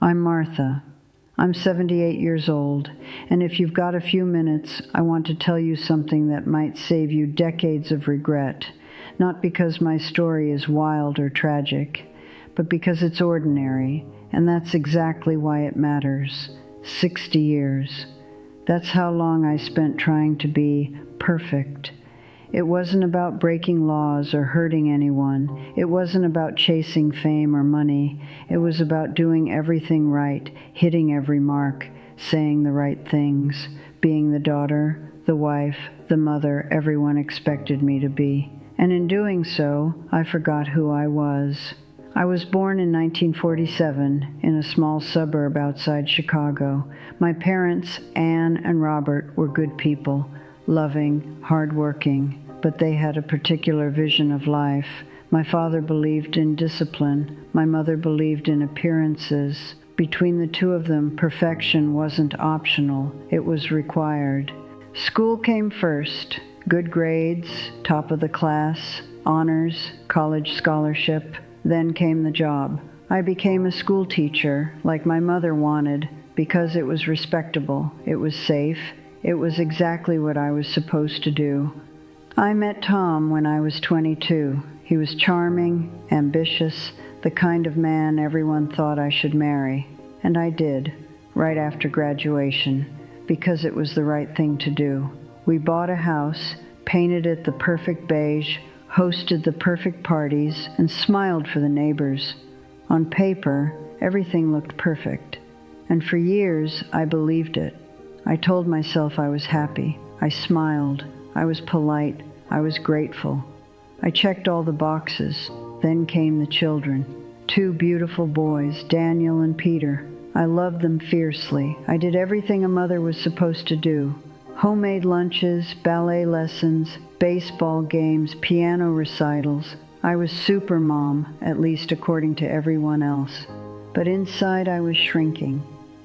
I'm Martha. I'm 78 years old, and if you've got a few minutes, I want to tell you something that might save you decades of regret, not because my story is wild or tragic, but because it's ordinary, and that's exactly why it matters. 60 years. That's how long I spent trying to be perfect. It wasn't about breaking laws or hurting anyone. It wasn't about chasing fame or money. It was about doing everything right, hitting every mark, saying the right things, being the daughter, the wife, the mother everyone expected me to be. And in doing so, I forgot who I was. I was born in 1947 in a small suburb outside Chicago. My parents, Anne and Robert, were good people, loving, hardworking, but they had a particular vision of life. My father believed in discipline. My mother believed in appearances. Between the two of them, perfection wasn't optional. It was required. School came first. Good grades, top of the class, honors, college scholarship. Then came the job. I became a school teacher, like my mother wanted, because it was respectable, it was safe, it was exactly what I was supposed to do. I met Tom when I was 22. He was charming, ambitious, the kind of man everyone thought I should marry. And I did, right after graduation, because it was the right thing to do. We bought a house, painted it the perfect beige, hosted the perfect parties, and smiled for the neighbors. On paper, everything looked perfect. And for years, I believed it. I told myself I was happy. I smiled. I was polite. I was grateful. I checked all the boxes. Then came the children. 2 beautiful boys, Daniel and Peter. I loved them fiercely. I did everything a mother was supposed to do. Homemade lunches, ballet lessons, baseball games, piano recitals. I was super mom, at least according to everyone else. But inside I was shrinking.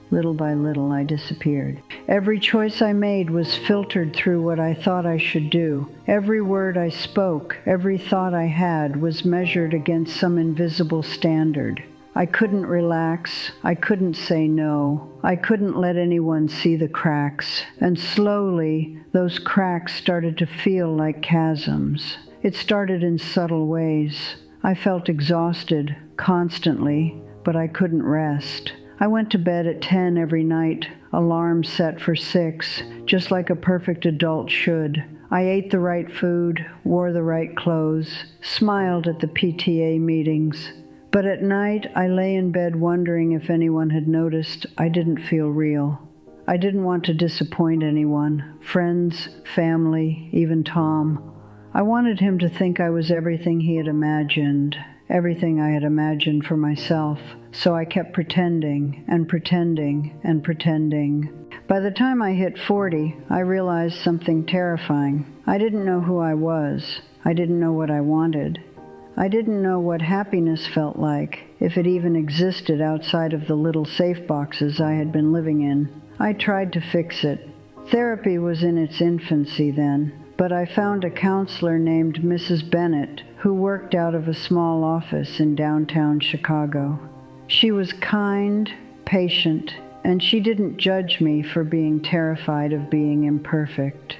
Little by little I disappeared. Every choice I made was filtered through what I thought I should do. Every word I spoke, every thought I had was measured against some invisible standard. I couldn't relax. I couldn't say no. I couldn't let anyone see the cracks. And slowly, those cracks started to feel like chasms. It started in subtle ways. I felt exhausted, constantly, but I couldn't rest. I went to bed at 10 every night, alarm set for 6, just like a perfect adult should. I ate the right food, wore the right clothes, smiled at the PTA meetings. But at night, I lay in bed wondering if anyone had noticed I didn't feel real. I didn't want to disappoint anyone, friends, family, even Tom. I wanted him to think I was everything he had imagined, everything I had imagined for myself. So I kept pretending and pretending and pretending. By the time I hit 40, I realized something terrifying. I didn't know who I was. I didn't know what I wanted. I didn't know what happiness felt like, if it even existed outside of the little safe boxes I had been living in. I tried to fix it. Therapy was in its infancy then, but I found a counselor named Mrs. Bennett who worked out of a small office in downtown Chicago. She was kind, patient, and she didn't judge me for being terrified of being imperfect.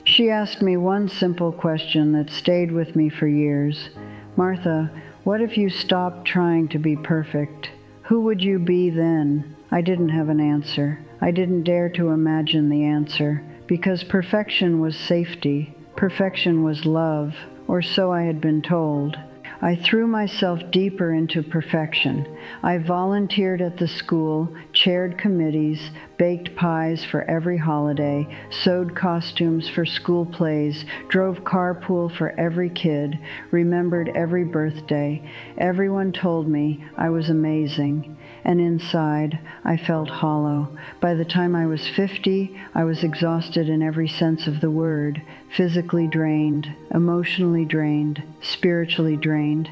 She asked me one simple question that stayed with me for years. Martha, what if you stopped trying to be perfect? Who would you be then? I didn't have an answer. I didn't dare to imagine the answer, because perfection was safety. Perfection was love, or so I had been told. I threw myself deeper into perfection. I volunteered at the school, chaired committees, baked pies for every holiday, sewed costumes for school plays, drove carpool for every kid, remembered every birthday. Everyone told me I was amazing. And inside, I felt hollow. By the time I was 50, I was exhausted in every sense of the word, physically drained, emotionally drained, spiritually drained.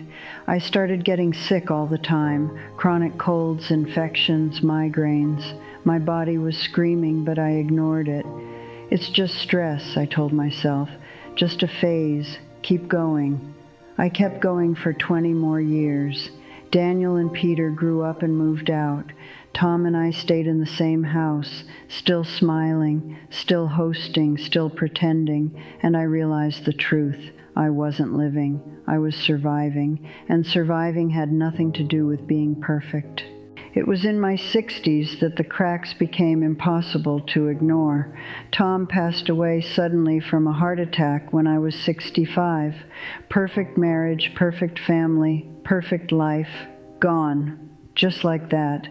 I started getting sick all the time, chronic colds, infections, migraines. My body was screaming, but I ignored it. It's just stress, I told myself, just a phase. Keep going. I kept going for 20 more years. Daniel and Peter grew up and moved out. Tom and I stayed in the same house, still smiling, still hosting, still pretending, and I realized the truth. I wasn't living. I was surviving, and surviving had nothing to do with being perfect. It was in my 60s that the cracks became impossible to ignore. Tom passed away suddenly from a heart attack when I was 65. Perfect marriage, perfect family, perfect life, gone, just like that.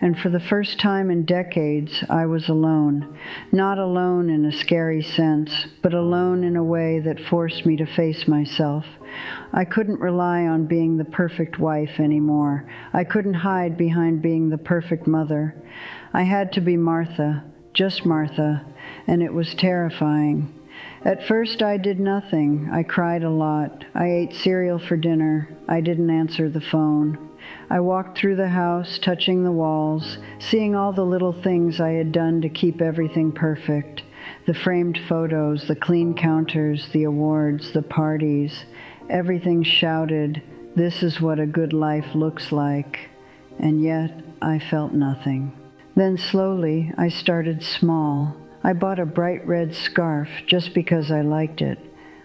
And for the first time in decades, I was alone. Not alone in a scary sense, but alone in a way that forced me to face myself. I couldn't rely on being the perfect wife anymore. I couldn't hide behind being the perfect mother. I had to be Martha, just Martha, and it was terrifying. At first I did nothing. I cried a lot. I ate cereal for dinner. I didn't answer the phone. I walked through the house, touching the walls, seeing all the little things I had done to keep everything perfect. The framed photos, the clean counters, the awards, the parties. Everything shouted, "This is what a good life looks like." And yet, I felt nothing. Then slowly, I started small. I bought a bright red scarf just because I liked it.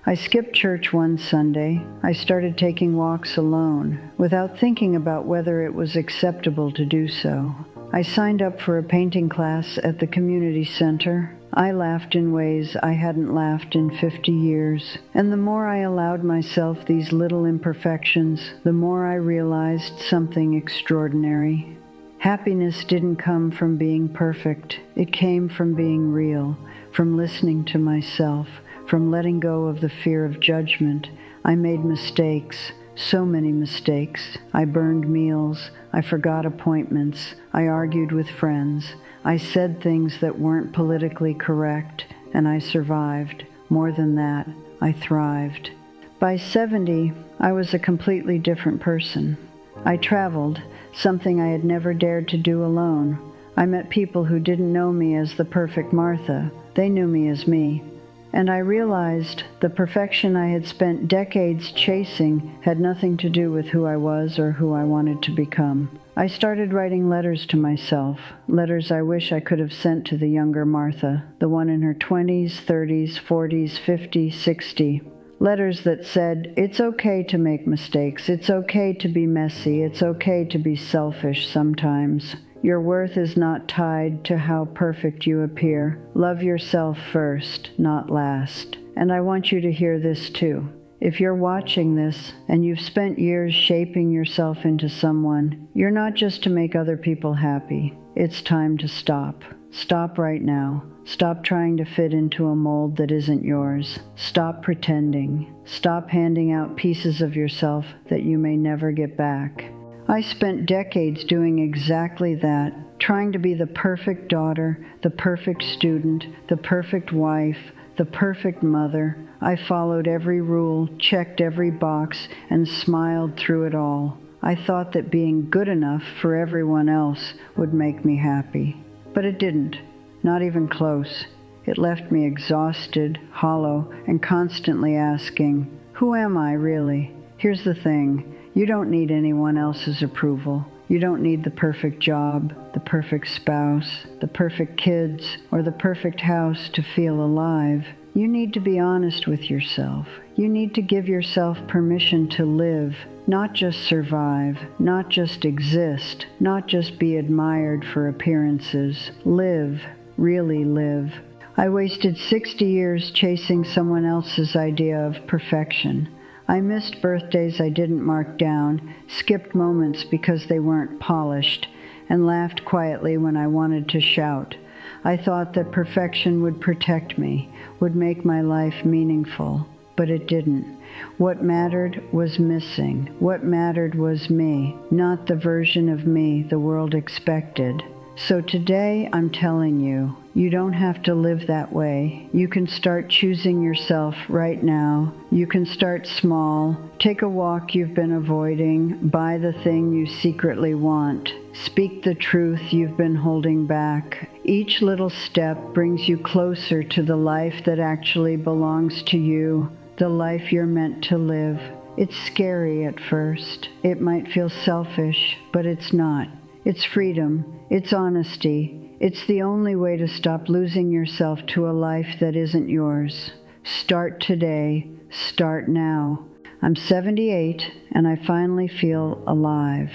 I skipped church one Sunday. I started taking walks alone, without thinking about whether it was acceptable to do so. I signed up for a painting class at the community center. I laughed in ways I hadn't laughed in 50 years. And the more I allowed myself these little imperfections, the more I realized something extraordinary. Happiness didn't come from being perfect. It came from being real, from listening to myself, from letting go of the fear of judgment. I made mistakes, so many mistakes. I burned meals. I forgot appointments. I argued with friends. I said things that weren't politically correct, and I survived. More than that, I thrived. By 70, I was a completely different person. I traveled, something I had never dared to do alone. I met people who didn't know me as the perfect Martha. They knew me as me. And I realized the perfection I had spent decades chasing had nothing to do with who I was or who I wanted to become. I started writing letters to myself, letters I wish I could have sent to the younger Martha, the one in her 20s, 30s, 40s, 50s, 60. Letters that said, it's okay to make mistakes, it's okay to be messy, it's okay to be selfish sometimes. Your worth is not tied to how perfect you appear. Love yourself first, not last. And I want you to hear this too. If you're watching this and you've spent years shaping yourself into someone, you're not just to make other people happy. It's time to stop. Stop right now. Stop trying to fit into a mold that isn't yours. Stop pretending. Stop handing out pieces of yourself that you may never get back. I spent decades doing exactly that, trying to be the perfect daughter, the perfect student, the perfect wife, the perfect mother. I followed every rule, checked every box, and smiled through it all. I thought that being good enough for everyone else would make me happy. But it didn't, not even close. It left me exhausted, hollow, and constantly asking, who am I really? Here's the thing. You don't need anyone else's approval. You don't need the perfect job, the perfect spouse, the perfect kids, or the perfect house to feel alive. You need to be honest with yourself. You need to give yourself permission to live, not just survive, not just exist, not just be admired for appearances. Live, really live. I wasted 60 years chasing someone else's idea of perfection. I missed birthdays I didn't mark down, skipped moments because they weren't polished, and laughed quietly when I wanted to shout. I thought that perfection would protect me, would make my life meaningful, but it didn't. What mattered was missing. What mattered was me, not the version of me the world expected. So today I'm telling you, you don't have to live that way. You can start choosing yourself right now. You can start small. Take a walk you've been avoiding. Buy the thing you secretly want. Speak the truth you've been holding back. Each little step brings you closer to the life that actually belongs to you, the life you're meant to live. It's scary at first. It might feel selfish, but it's not. It's freedom. It's honesty. It's the only way to stop losing yourself to a life that isn't yours. Start today. Start now. I'm 78, and I finally feel alive.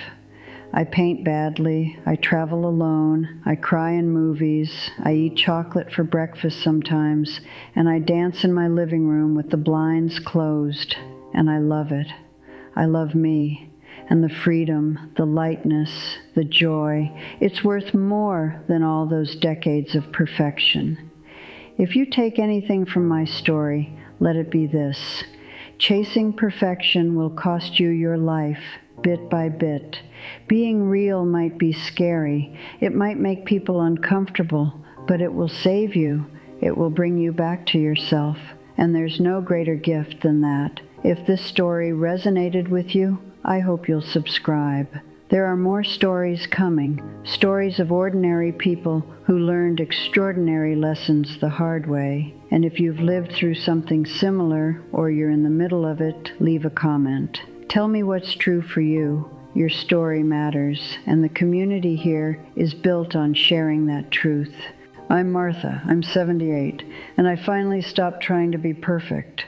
I paint badly, I travel alone, I cry in movies, I eat chocolate for breakfast sometimes, and I dance in my living room with the blinds closed, and I love it. I love me, and the freedom, the lightness, the joy. It's worth more than all those decades of perfection. If you take anything from my story, let it be this. Chasing perfection will cost you your life, bit by bit. Being real might be scary. It might make people uncomfortable, but it will save you. It will bring you back to yourself. And there's no greater gift than that. If this story resonated with you, I hope you'll subscribe. There are more stories coming, stories of ordinary people who learned extraordinary lessons the hard way. And if you've lived through something similar, or you're in the middle of it, leave a comment. Tell me what's true for you. Your story matters, and the community here is built on sharing that truth. I'm Martha. I'm 78, and I finally stopped trying to be perfect.